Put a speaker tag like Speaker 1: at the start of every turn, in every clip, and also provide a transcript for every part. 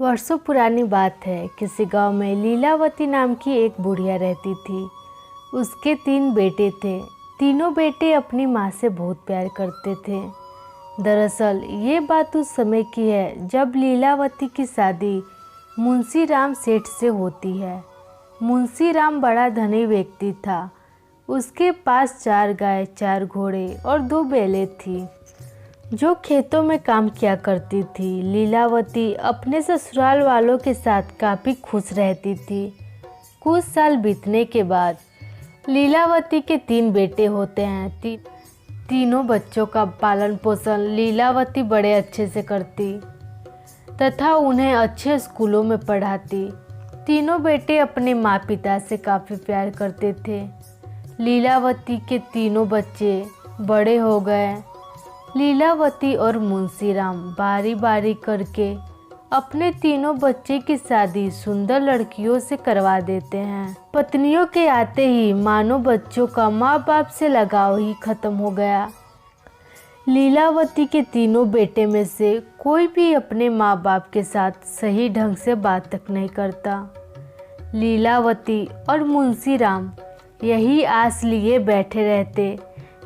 Speaker 1: वर्षों पुरानी बात है। किसी गांव में लीलावती नाम की एक बुढ़िया रहती थी। उसके 3 बेटे थे। तीनों बेटे अपनी माँ से बहुत प्यार करते थे। दरअसल ये बात उस समय की है जब लीलावती की शादी मुंशी राम सेठ से होती है। मुंशी राम बड़ा धनी व्यक्ति था। उसके पास 4 गाय, 4 घोड़े और 2 बैलें थी जो खेतों में काम किया करती थी। लीलावती अपने ससुराल वालों के साथ काफ़ी खुश रहती थी। कुछ साल बीतने के बाद लीलावती के 3 बेटे होते हैं। तीनों बच्चों का पालन पोषण लीलावती बड़े अच्छे से करती तथा उन्हें अच्छे स्कूलों में पढ़ाती। तीनों बेटे अपने माँ पिता से काफ़ी प्यार करते थे। लीलावती के तीनों बच्चे बड़े हो गए। लीलावती और मुंशीराम बारी बारी करके अपने तीनों बच्चे की शादी सुंदर लड़कियों से करवा देते हैं। पत्नियों के आते ही मानो बच्चों का माँ बाप से लगाव ही खत्म हो गया। लीलावती के तीनों बेटे में से कोई भी अपने माँ बाप के साथ सही ढंग से बात तक नहीं करता। लीलावती और मुंशीराम यही आस लिए बैठे रहते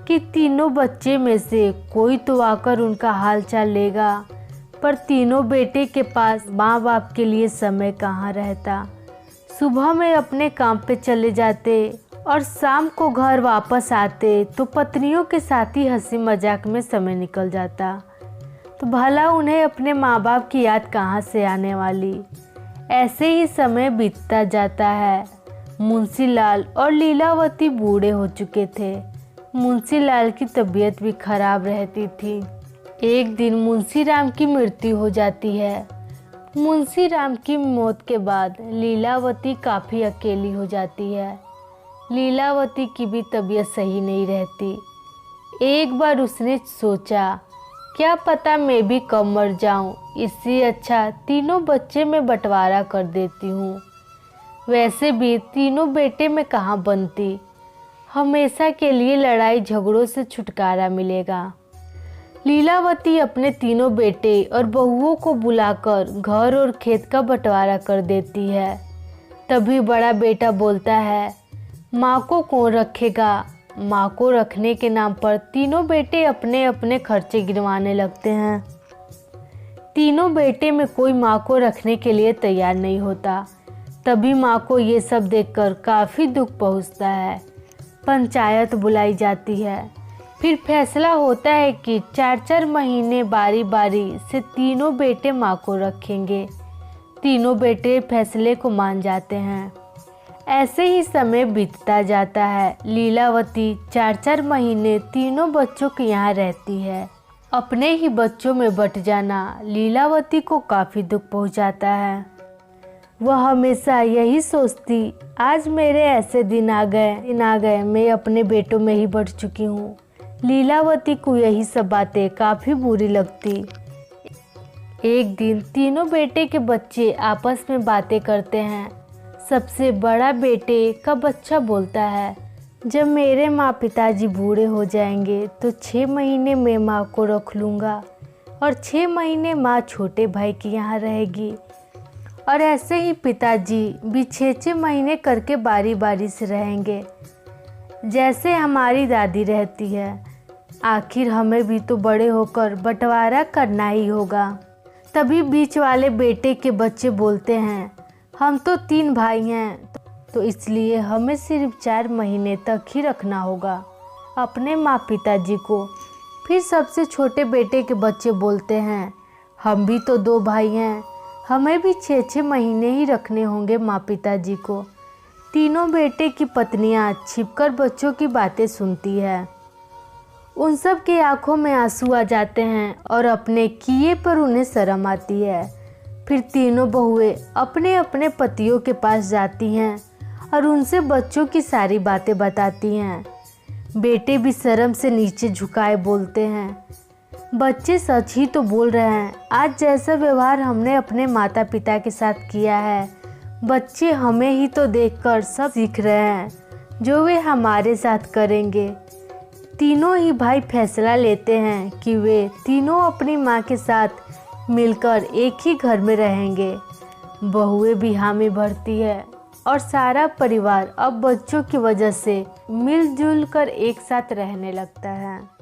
Speaker 1: कि तीनों बच्चे में से कोई तो आकर उनका हाल चाल लेगा, पर तीनों बेटे के पास माँ बाप के लिए समय कहाँ रहता। सुबह में अपने काम पे चले जाते और शाम को घर वापस आते तो पत्नियों के साथ ही हंसी मजाक में समय निकल जाता। तो भला उन्हें अपने माँ बाप की याद कहाँ से आने वाली। ऐसे ही समय बीतता जाता है। मुंशीलाल और लीलावती बूढ़े हो चुके थे। मुंशीलाल की तबीयत भी खराब रहती थी। एक दिन मुंशीराम की मृत्यु हो जाती है। मुंशीराम की मौत के बाद लीलावती काफ़ी अकेली हो जाती है। लीलावती की भी तबीयत सही नहीं रहती। एक बार उसने सोचा, क्या पता मैं भी कब मर जाऊं, इससे अच्छा तीनों बच्चे में बंटवारा कर देती हूँ। वैसे भी तीनों बेटे में कहाँ बनती, हमेशा के लिए लड़ाई झगड़ों से छुटकारा मिलेगा। लीलावती अपने तीनों बेटे और बहुओं को बुलाकर घर और खेत का बंटवारा कर देती है। तभी बड़ा बेटा बोलता है, माँ को कौन रखेगा। माँ को रखने के नाम पर तीनों बेटे अपने अपने खर्चे गिनवाने लगते हैं। तीनों बेटे में कोई माँ को रखने के लिए तैयार नहीं होता। तभी माँ को ये सब देखकर काफ़ी दुख पहुँचता है। पंचायत बुलाई जाती है। फिर फैसला होता है कि 4-4 महीने बारी बारी से तीनों बेटे माँ को रखेंगे। तीनों बेटे फैसले को मान जाते हैं। ऐसे ही समय बीतता जाता है। लीलावती 4-4 महीने तीनों बच्चों के यहाँ रहती है। अपने ही बच्चों में बट जाना लीलावती को काफ़ी दुख पहुँचाता है। वह हमेशा यही सोचती, आज मेरे ऐसे दिन आ गए मैं अपने बेटों में ही बढ़ चुकी हूँ। लीलावती को यही सब बातें काफ़ी बुरी लगती। एक दिन तीनों बेटे के बच्चे आपस में बातें करते हैं। सबसे बड़ा बेटे का बच्चा बोलता है, जब मेरे माँ पिताजी बूढ़े हो जाएंगे तो 6 महीने मैं माँ को रख लूँगा और 6 महीने माँ छोटे भाई के यहाँ रहेगी। और ऐसे ही पिताजी भी 6-6 महीने करके बारी बारी से रहेंगे, जैसे हमारी दादी रहती है। आखिर हमें भी तो बड़े होकर बंटवारा करना ही होगा। तभी बीच वाले बेटे के बच्चे बोलते हैं, हम तो 3 भाई हैं, तो इसलिए हमें सिर्फ 4 महीने तक ही रखना होगा अपने माँ पिताजी को। फिर सबसे छोटे बेटे के बच्चे बोलते हैं, हम भी तो 2 भाई हैं, हमें भी 6-6 महीने ही रखने होंगे माँ पिताजी को। तीनों बेटे की पत्नियाँ छिपकर बच्चों की बातें सुनती है। उन सब के आंखों में आंसू आ जाते हैं और अपने किए पर उन्हें शर्म आती है। फिर तीनों बहुएं अपने अपने पतियों के पास जाती हैं और उनसे बच्चों की सारी बातें बताती हैं। बेटे भी शर्म से नीचे झुकाए बोलते हैं, बच्चे सच ही तो बोल रहे हैं। आज जैसा व्यवहार हमने अपने माता पिता के साथ किया है, बच्चे हमें ही तो देखकर सब सीख रहे हैं, जो वे हमारे साथ करेंगे। तीनों ही भाई फैसला लेते हैं कि वे तीनों अपनी माँ के साथ मिलकर एक ही घर में रहेंगे। बहुएं भी हामी भरती है और सारा परिवार अब बच्चों की वजह से मिलजुल कर एक साथ रहने लगता है।